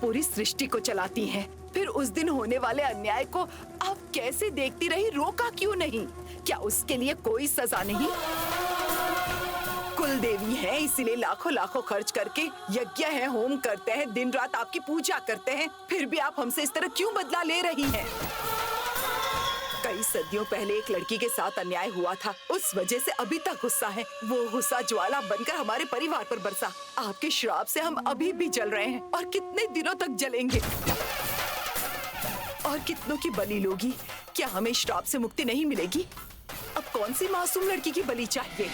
पूरी सृष्टि को चलाती हैं। फिर उस दिन होने वाले अन्याय को आप कैसे देखती रही, रोका क्यों नहीं? क्या उसके लिए कोई सजा नहीं? कुल देवी हैं, इसीलिए लाखों लाखों खर्च करके यज्ञ है, होम करते हैं, दिन रात आपकी पूजा करते हैं। फिर भी आप हमसे इस तरह क्यों बदला ले रही हैं? कई सदियों पहले एक लड़की के साथ अन्याय हुआ था, उस वजह से अभी तक गुस्सा है। वो गुस्सा ज्वाला बनकर हमारे परिवार पर बरसा। आपके श्राप से हम अभी भी जल रहे हैं और कितने दिनों तक जलेंगे। और कितनों की बलि लोगी? क्या हमें श्राप से मुक्ति नहीं मिलेगी? अब कौन सी मासूम लड़की की बलि चाहिए?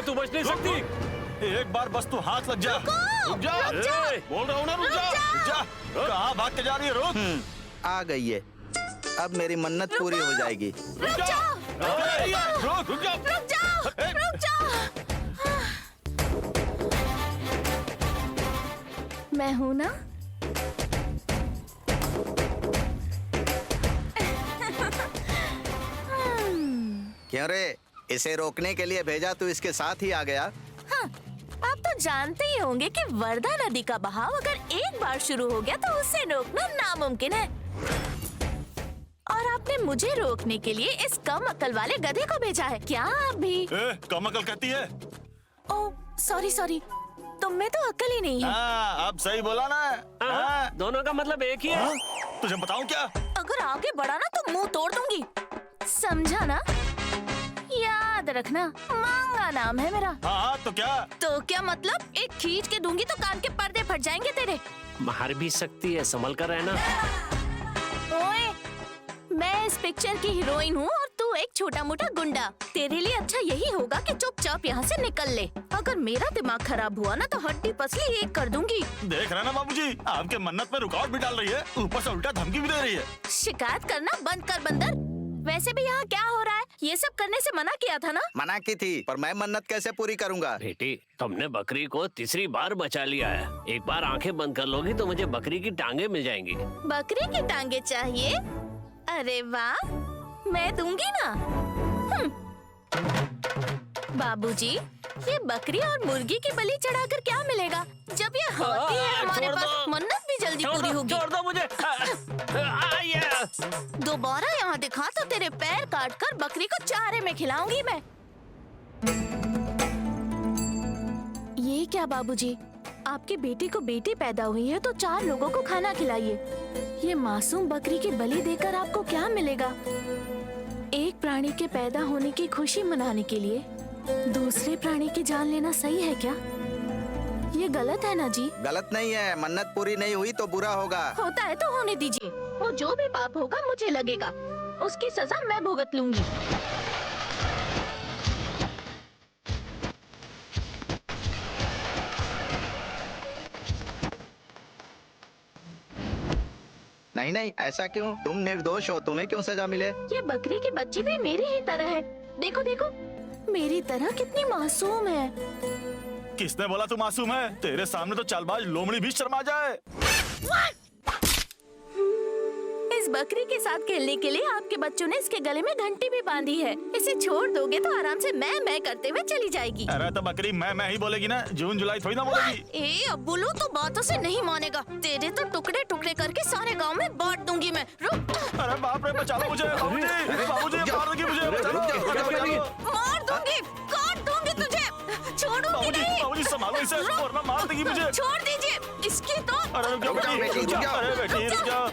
तू बच नहीं सकती। एक बार बस तू हाथ लग जा। रुक जा, बोल रहा हूँ ना, रुक जा। कहाँ भाग के जा रही है? रुक। आ गई है, अब मेरी मन्नत पूरी हो जाएगी। रुक जा। मैं हूँ ना। क्यों रे, इसे रोकने के लिए भेजा, तू इसके साथ ही आ गया? हाँ, आप तो जानते ही होंगे कि वर्धा नदी का बहाव अगर एक बार शुरू हो गया तो उसे रोकना नामुमकिन है। और आपने मुझे रोकने के लिए इस कम अकल वाले गधे को भेजा है क्या? आप भी कम अकल कहती है? ओह सॉरी, तुम में तो अकल ही नहीं है। अब सही बोला ना? दोनों का मतलब एक ही है। तुझे बताऊं क्या? अगर आगे बढ़ा ना तो मुंह तोड़ दूंगी, समझा ना? याद रखना, मांगा नाम है मेरा। हाँ, तो क्या? तो क्या मतलब? एक खींच के दूंगी तो कान के पर्दे फट जाएंगे तेरे। मार भी सकती है, संभल कर रहना। ओए, मैं इस पिक्चर की हीरोइन हूँ और तू एक छोटा मोटा गुंडा। तेरे लिए अच्छा यही होगा कि चुपचाप यहाँ से निकल ले। अगर मेरा दिमाग खराब हुआ ना तो हड्डी पसली एक कर दूंगी। देख रहे ना बाबूजी, आपके मन्नत में रुकावट भी डाल रही है, ऊपर से उल्टा धमकी भी दे रही है। शिकायत करना बंद कर बंदर। वैसे भी यहाँ क्या हो रहा है? ये सब करने से मना किया था ना? मना की थी, पर मैं मन्नत कैसे पूरी करूँगा? बेटी, तुमने बकरी को तीसरी बार बचा लिया है। एक बार आंखें बंद कर लोगी तो मुझे बकरी की टांगे मिल जाएंगी। बकरी की टांगे चाहिए? अरे वाह, मैं दूंगी ना। बाबूजी, ये बकरी और मुर्गी की बलि चढ़ाकर क्या मिलेगा? जब ये होती है हमारे पास, मन्नत भी जल्दी पूरी होगी। छोड़ दो मुझे। दोबारा यहाँ दिखा तो तेरे पैर काटकर बकरी को चारे में खिलाऊंगी मैं। ये क्या बाबूजी, आपकी बेटी को बेटी पैदा हुई है तो 4 लोगों को खाना खिलाइए। ये मासूम बकरी की बलि देकर आपको क्या मिलेगा? एक प्राणी के पैदा होने की खुशी मनाने के लिए दूसरे प्राणी की जान लेना सही है क्या? ये गलत है ना जी? गलत नहीं है, मन्नत पूरी नहीं हुई तो बुरा होगा। होता है तो होने दीजिए। वो जो भी पाप होगा मुझे लगेगा, उसकी सजा मैं भुगत लूंगी। नहीं, ऐसा क्यों? तुम निर्दोष हो, तुम्हें क्यों सजा मिले? ये बकरी की बच्ची भी मेरी ही तरह है। देखो देखो, मेरी तरह कितनी मासूम है। किसने बोला तू मासूम है? तेरे सामने तो चालबाज लोमड़ी भी शर्मा जाए। इस बकरी के साथ खेलने के लिए आपके बच्चों ने इसके गले में घंटी भी बांधी है। इसे छोड़ दोगे तो आराम से मैं करते हुए चली जाएगी। अरे तो बकरी मैं ही बोलेगी ना, जून जुलाई थोड़ी ना बोलेगी। ए अब्बुलू तो बातों से नहीं मानेगा। तेरे तो टुकड़े टुकड़े करके सारे गांव में बांट दूंगी मैं। रुक। अरे बाप रे, बचा लो मुझे बाबूजी, बाबूजी मार दोगी मुझे, बचा लो, बचा लो। मार दूंगी, काट दूंगी तुझे, छोड़ूंगी नहीं। बाबूजी संभालो इसे, वरना मार देगी मुझे। छोड़ दीजिए इसकी तो। अरे रुक जाओ बेटी, रुक जाओ। अरे बेटी रुक जाओ।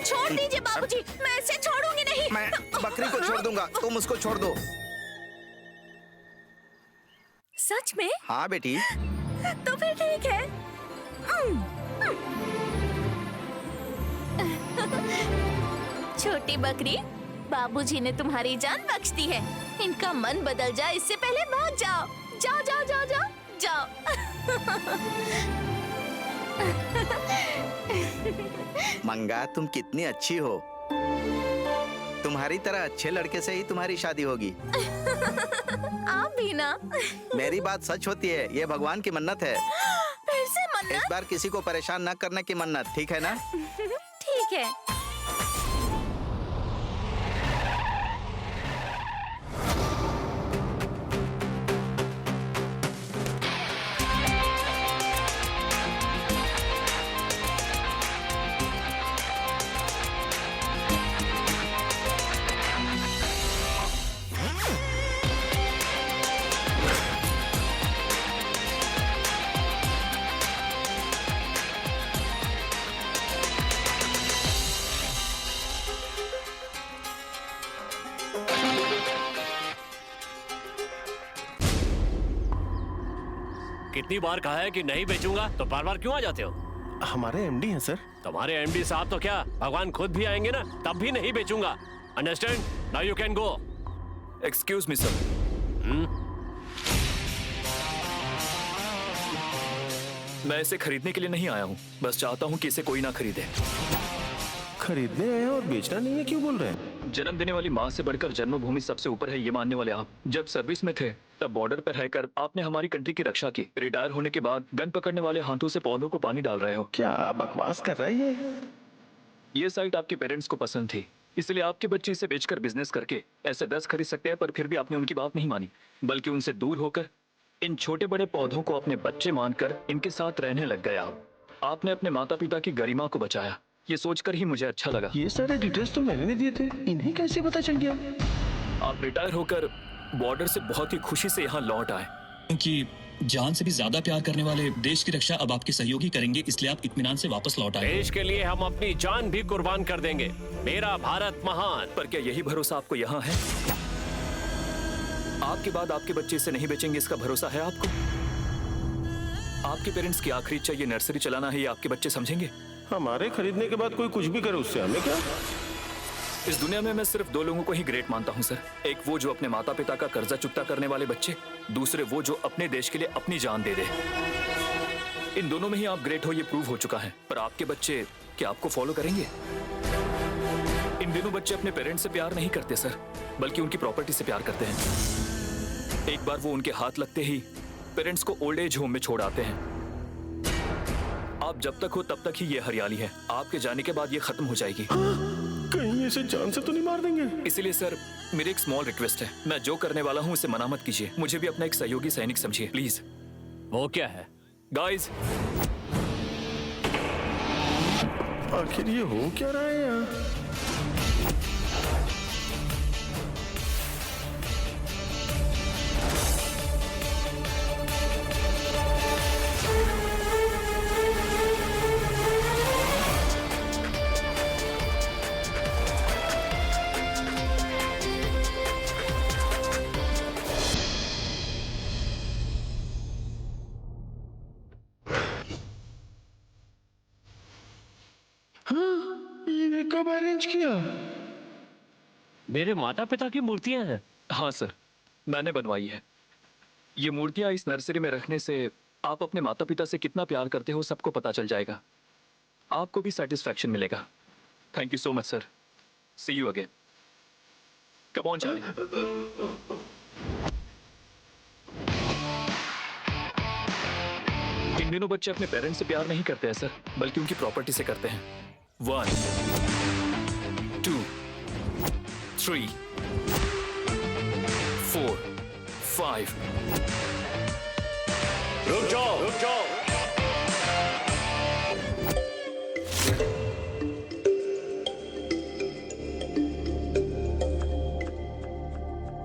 छोड़ दीजिए बाबूजी, मैं इसे छोड़ूंगी नहीं। मैं बकरी को छोड़ दूंगा, तुम उसको छोड़ दो। सच में? हाँ बेटी। तो फिर ठीक है। छोटी बकरी, बाबूजी ने तुम्हारी जान बख्श दी है। इनका मन बदल जाए इससे पहले भाग जाओ। जाओ जाओ जाओ जाओ जाओ। मंगा, तुम कितनी अच्छी हो। तुम्हारी तरह अच्छे लड़के से ही तुम्हारी शादी होगी। आप भी ना। मेरी बात सच होती है, ये भगवान की मन्नत है। फिर से इस मन्नत? बार किसी को परेशान न करने की मन्नत, ठीक है ना? ठीक है। कितनी बार कहा है कि नहीं बेचूंगा, तो बार बार क्यों आ जाते हो? हमारे एमडी हैं सर। तुम्हारे एमडी साहब तो क्या, भगवान खुद भी आएंगे ना, तब भी नहीं बेचूंगा। Understand? Now you can go. Excuse me sir. मैं इसे खरीदने के लिए नहीं आया हूँ, बस चाहता हूँ कि इसे कोई ना खरीदे। खरीदने आए हैं और बेचना नहीं है, क्यों बोल रहे हैं? जन्म देने वाली माँ से बढ़कर जन्मभूमि सबसे ऊपर है, ये मानने वाले आप। जब सर्विस में थे तब बॉर्डर पर रहकर आपने हमारी कंट्री की रक्षा की। रिटायर होने के बाद गन पकड़ने वाले हाथों से पौधों को पानी डाल रहे हो। क्या बकवास कर रहा है ये साइट आपके पेरेंट्स को पसंद थी, इसलिए आपके बच्चे इसे बेचकर बिजनेस करके ऐसे 10 खरीद सकते हैं, पर फिर भी आपने उनकी बात नहीं मानी, बल्कि उनसे दूर होकर इन छोटे बड़े पौधों को अपने बच्चे मानकर इनके साथ रहने लग गए। आपने अपने माता पिता की गरिमा को बचाया, ये सोचकर ही मुझे अच्छा लगा। ये सारे डिटेल्स तो मैंने नहीं दिए थे, इन्हें कैसे पता चल गया? आप रिटायर होकर बॉर्डर से बहुत ही खुशी से यहाँ लौट आए। क्योंकि जान से भी ज्यादा प्यार करने वाले देश की रक्षा अब आपके सहयोगी करेंगे, इसलिए आप इत्मीनान से वापस लौट आए। देश के लिए हम अपनी जान भी कुर्बान कर देंगे। मेरा भारत महान। पर क्या यही भरोसा आपको यहाँ है? आपके बाद आपके बच्चे इसे नहीं बेचेंगे, इसका भरोसा है आपको? आपके पेरेंट्स की आखिरी इच्छा ये नर्सरी चलाना है, ये आपके बच्चे समझेंगे? हमारे खरीदने के बाद कोई कुछ भी करे, उससे हमें क्या? इस दुनिया में मैं सिर्फ 2 लोगों को ही ग्रेट मानता हूँ सर। एक वो जो अपने माता पिता का कर्जा चुकता करने वाले बच्चे, दूसरे वो जो अपने देश के लिए अपनी जान दे दे। इन दोनों में ही आप ग्रेट हो, ये प्रूव हो चुका है। पर आपके बच्चे क्या आपको फॉलो करेंगे? इन दिनों बच्चे अपने पेरेंट्स से प्यार नहीं करते सर, बल्कि उनकी प्रॉपर्टी से प्यार करते हैं। एक बार वो उनके हाथ लगते ही पेरेंट्स को ओल्ड एज होम में छोड़ आते हैं। आप जब तक हो तब तक ही ये हरियाली है, आपके जाने के बाद ये खत्म हो जाएगी। कहीं इसे जान से तो नहीं मार देंगे? इसीलिए सर मेरी एक स्मॉल रिक्वेस्ट है, मैं जो करने वाला हूँ उसे मना मत कीजिए। मुझे भी अपना एक सहयोगी सैनिक समझिए प्लीज। वो क्या है? गाइस, आखिर ये हो क्या रहा है यहाँ? ये कब अरेंज किया? मेरे माता पिता की मूर्तियां हैं। हाँ सर, मैंने बनवाई है। ये मूर्तियाँ इस नर्सरी में रखने से आप अपने माता पिता से कितना प्यार करते हो सबको पता चल जाएगा। आपको भी सेटिस्फैक्शन मिलेगा। Thank you so much sir. See you again. Come on Charlie. दिनों बच्चे अपने पेरेंट्स से प्यार नहीं करते हैं सर, बल्कि उनकी प्रॉपर्टी से करते हैं। 1 2 3 4 5। रुक जाओ, रुक जाओ।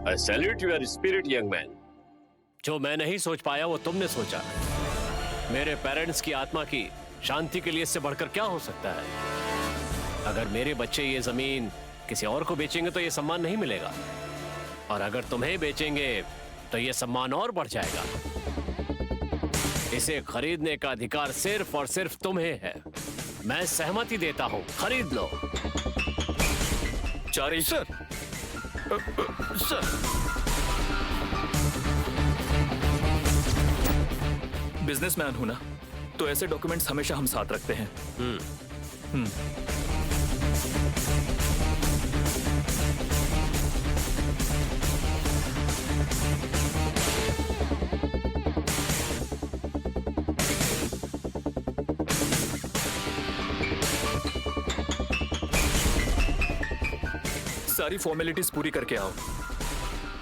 I salute your spirit, young man. जो मैं नहीं सोच पाया वो तुमने सोचा। मेरे पेरेंट्स की आत्मा की शांति के लिए इससे बढ़कर क्या हो सकता है? अगर मेरे बच्चे ये जमीन किसी और को बेचेंगे तो ये सम्मान नहीं मिलेगा, और अगर तुम्हें बेचेंगे तो ये सम्मान और बढ़ जाएगा। इसे खरीदने का अधिकार सिर्फ और सिर्फ तुम्हें है। मैं सहमति देता हूँ, खरीद लो। चारी सर, सर, बिजनेसमैन हूं ना, तो ऐसे डॉक्यूमेंट्स हमेशा हम साथ रखते हैं। सारी फॉर्मेलिटीज पूरी करके आओ।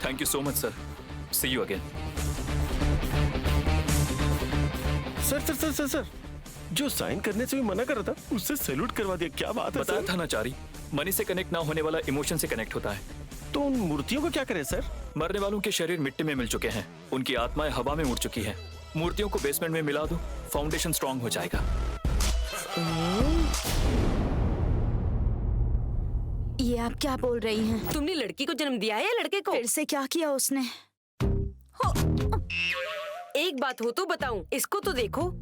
Thank you so much sir, see you again. Sir sir sir sir sir, जो साइन करने से भी मना कर रहा था उससे सैल्यूट करवा दिया। क्या बात है बताया सर? था ना चारी, मनी से कनेक्ट ना होने वाला इमोशन से कनेक्ट होता है। तो उन मूर्तियों को क्या करें सर? मरने वालों के शरीर मिट्टी में मिल चुके हैं, उनकी आत्माएं हवा में उड़ चुकी हैं। मूर्तियों को बेसमेंट में मिला दो, फाउंडेशन स्ट्रांग हो जाएगा। ये आप क्या बोल रही हैं? तुमने लड़की को जन्म दिया है या लड़के को? फिर से क्या किया उसने? एक बात हो तो बताऊं, इसको तो देखो,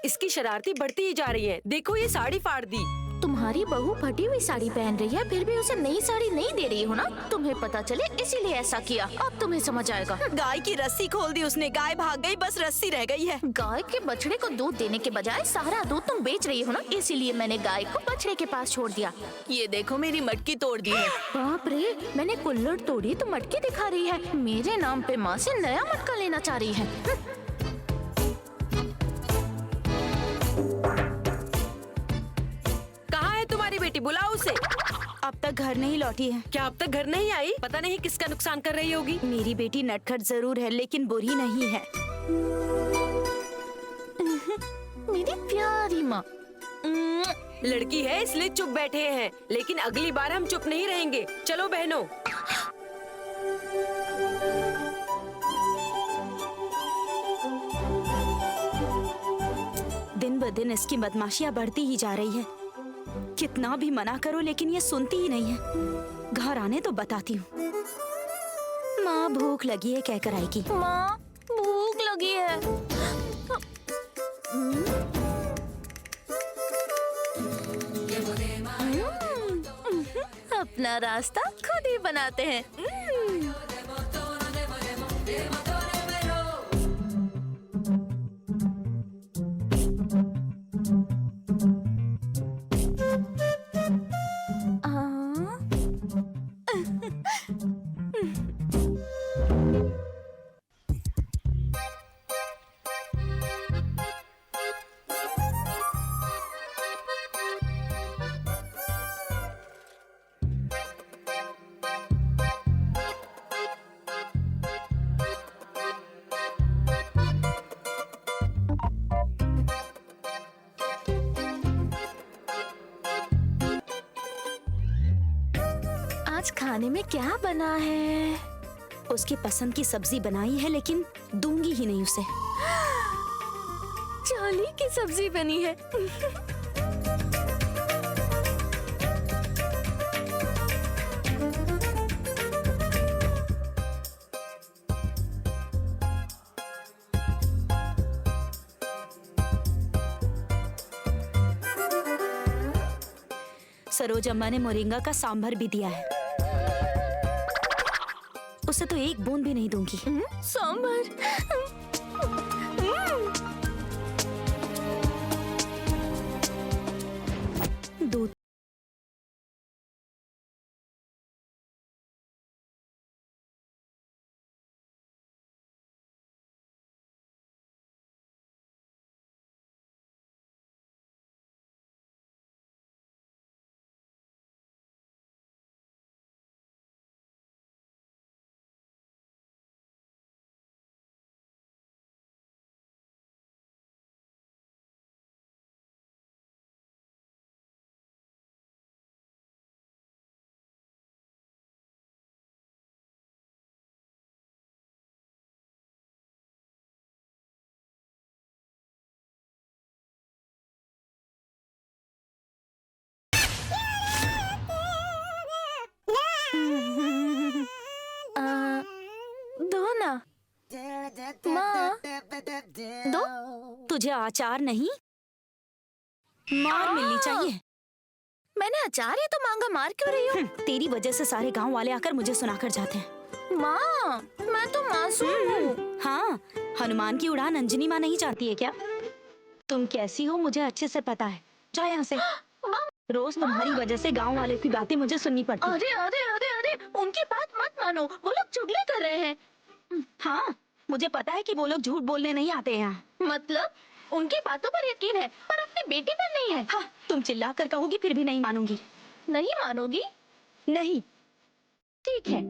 इसकी शरारती बढ़ती ही जा रही है। देखो ये साड़ी फाड़ दी। तुम्हारी बहू फटी हुई साड़ी पहन रही है, फिर भी उसे नई साड़ी नहीं दे रही हो ना? तुम्हें पता चले इसीलिए ऐसा किया। अब तुम्हें समझ आएगा। गाय की रस्सी खोल दी उसने, गाय भाग गई, बस रस्सी रह गई है। गाय के बछड़े को दूध देने के बजाय सारा दूध तुम बेच रही हो ना, इसीलिए मैंने गाय को बछड़े के पास छोड़ दिया। ये देखो मेरी मटकी तोड़ दी है। बाप रे, मैंने कुल्हड़ तोड़ी तो मटकी दिखा रही है। मेरे नाम पे माँ से नया मटका लेना चाह रही है। कहाँ है तुम्हारी बेटी? बुलाओ उसे। अब तक घर नहीं लौटी है। क्या अब तक घर नहीं आई? पता नहीं किसका नुकसान कर रही होगी। मेरी बेटी नटखट जरूर है, लेकिन बुरी नहीं है। मेरी प्यारी माँ। लड़की है इसलिए चुप बैठे हैं, लेकिन अगली बार हम चुप नहीं रहेंगे। चलो बहनों। दिन ब दिन इसकी बदमाशियाँ बढ़ती ही जा रही है। कितना भी मना करो लेकिन ये सुनती ही नहीं है। घर आने तो बताती हूँ। माँ भूख लगी है, कहकर आएगी। माँ भूख लगी है। अपना रास्ता खुद ही बनाते हैं। आज खाने में क्या बना है? उसकी पसंद की सब्जी बनाई है, लेकिन दूंगी ही नहीं उसे। चाली की सब्जी बनी है। सरोज अम्मा ने मोरिंगा का सांभर भी दिया है। उसे तो एक बूंद भी नहीं दूंगी। सांभर। माँ, दो। तुझे अचार नहीं मार मिलनी चाहिए। मैंने अचार ही तो मांगा, मार क्यों रही हो? तेरी वजह से सारे गांव वाले आकर मुझे सुनाकर जाते हैं। माँ, मैं तो मासूम हूँ। हाँ, हनुमान की उड़ान अंजनी माँ नहीं चाहती है क्या? तुम कैसी हो मुझे अच्छे से पता है। जाओ यहाँ से। रोज तुम्हारी वजह से गांव वाले की बातें मुझे सुननी पड़ती। अरे अरे अरे अरे, उनकी बात मत मानो, वो लोग चुगली कर रहे हैं। हाँ, मुझे पता है कि वो लोग झूठ बोलने नहीं आते यहाँ। मतलब उनकी बातों पर यकीन है पर अपनी बेटी पर नहीं है। हाँ, तुम चिल्ला कर कहोगी फिर भी नहीं मानूंगी। नहीं मानोगी? नहीं। ठीक है।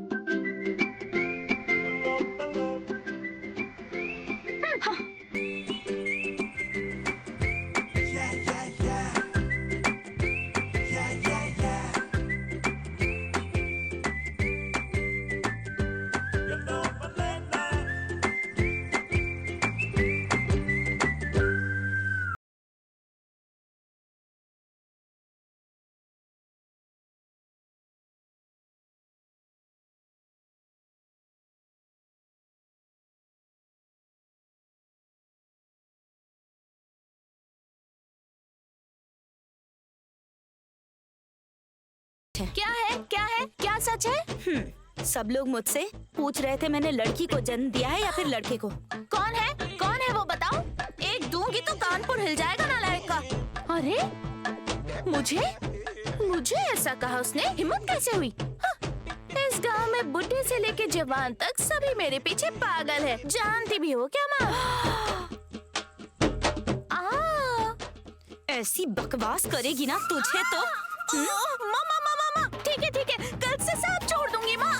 क्या है, क्या है, क्या सच है? सब लोग मुझसे पूछ रहे थे मैंने लड़की को जन्म दिया है या फिर लड़के को। कौन है वो बताओ? एक दूंगी तो कानपुर हिल जाएगा नालायक का। अरे मुझे ऐसा कहा उसने? हिम्मत कैसे हुई? हाँ, इस गांव में बुढ़े से लेके जवान तक सभी मेरे पीछे पागल है। जानती भी हो क्या माँ? ऐसी बकवास करेगी ना तुझे तो। माँ, ठीक है, कल से सब छोड़ दूंगी माँ।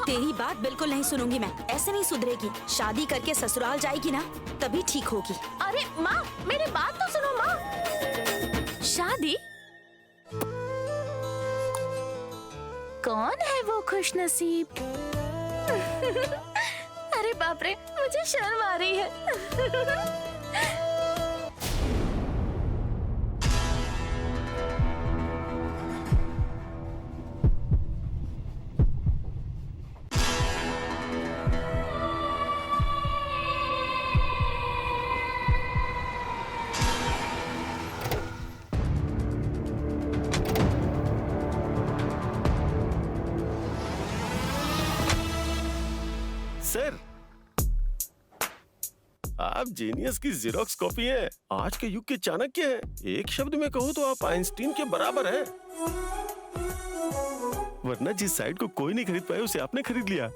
तेरी बात बिल्कुल नहीं सुनूंगी मैं। ऐसे नहीं सुधरेगी। शादी करके ससुराल जाएगी ना तभी ठीक होगी। अरे माँ, मेरी बात तो सुनो माँ। शादी? कौन है वो खुशनसीब? अरे बाप रे, मुझे शर्म आ रही है। सर, आप जीनियस की जीरोक्स कॉपी हैं। आज के युग के चाणक्य हैं। एक शब्द में कहूँ तो आप आइंस्टीन के बराबर हैं। वरना जिस साइड को कोई नहीं खरीद पाया उसे आपने खरीद लिया।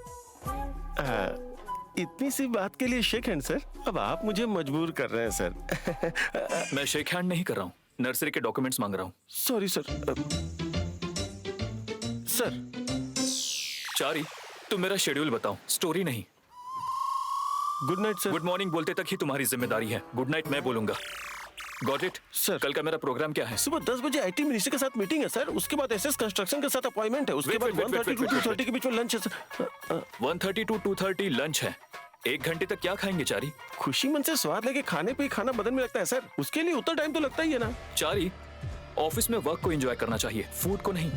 इतनी सी बात के लिए शेक हैंड सर। अब आप मुझे मजबूर कर रहे हैं सर। मैं शेक हैंड नहीं कर रहा हूँ, नर्सरी के डॉक्यूमेंट्स मांग रहा हूँ। Sorry sir. सर चारी, तुम मेरा शेड्यूल बताओ, स्टोरी नहीं। Good night sir. Good morning बोलते तक ही तुम्हारी जिम्मेदारी है। गुड नाइट मैं बोलूंगा। Got it? सर, कल का मेरा प्रोग्राम क्या है? सुबह 10 बजे आईटी मिनिस्टर के साथ मीटिंग है सर। उसके बाद एसएस कंस्ट्रक्शन के साथ अपॉइंटमेंट है। उसके बाद 1:30 to 2:30 के बीच में लंच है। 1:30 to 2:30 लंच है। 1 घंटे तक क्या खाएंगे चारी? खुशी मन से स्वाद लेके खाने पे ही खाना बदन में लगता है सर। उसके लिए उतना टाइम तो लगता ही है ना। चारी, ऑफिस में वर्क को एंजॉय करना चाहिए, फूड को नहीं।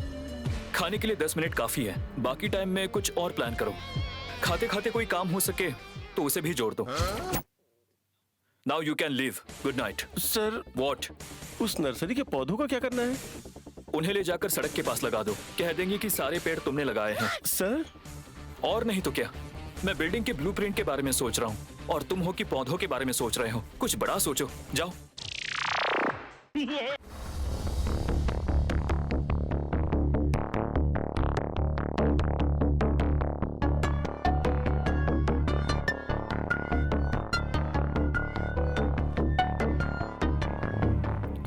खाने के लिए 10 मिनट काफी है, बाकी टाइम में कुछ और प्लान करो। खाते खाते कोई काम हो सके तो उसे भी जोड़ दो। Now you can leave. Good night. Sir what? उस नर्सरी के पौधों का क्या करना है? उन्हें ले जाकर सड़क के पास लगा दो। कह देंगे कि सारे पेड़ तुमने लगाए हैं। सर, और नहीं तो क्या। मैं बिल्डिंग के ब्लूप्रिंट के बारे में सोच रहा हूँ और तुम हो कि पौधों के बारे में सोच रहे हो। कुछ बड़ा सोचो। जाओ।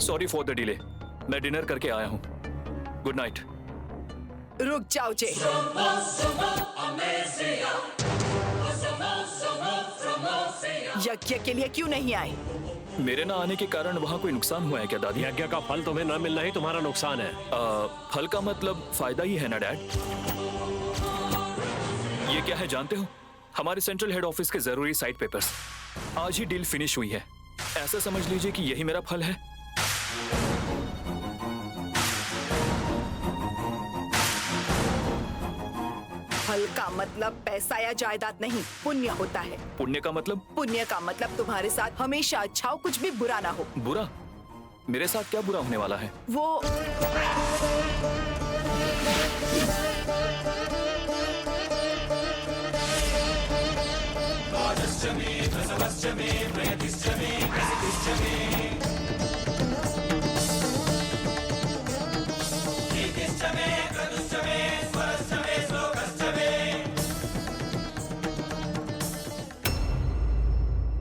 सॉरी फॉर द डिले, मैं डिनर करके आया हूँ। Good night. रुक जाओ जे। यज्ञ के लिए क्यों नहीं आए? मेरे ना आने के कारण वहाँ कोई नुकसान हुआ है क्या दादी? यज्ञ का फल तुम्हें न मिलना ही तुम्हारा नुकसान है। फल का मतलब फायदा ही है ना डैड? ये क्या है जानते हो? हमारे सेंट्रल हेड ऑफिस के जरूरी साइट पेपर्स। आज ही डील फिनिश हुई है। ऐसा समझ लीजिए कि यही मेरा फल है। फल का मतलब पैसा या जायदाद नहीं, पुण्य होता है। पुण्य का मतलब? पुण्य का मतलब तुम्हारे साथ हमेशा अच्छा हो, कुछ भी बुरा ना हो। बुरा? मेरे साथ क्या बुरा होने वाला है? वो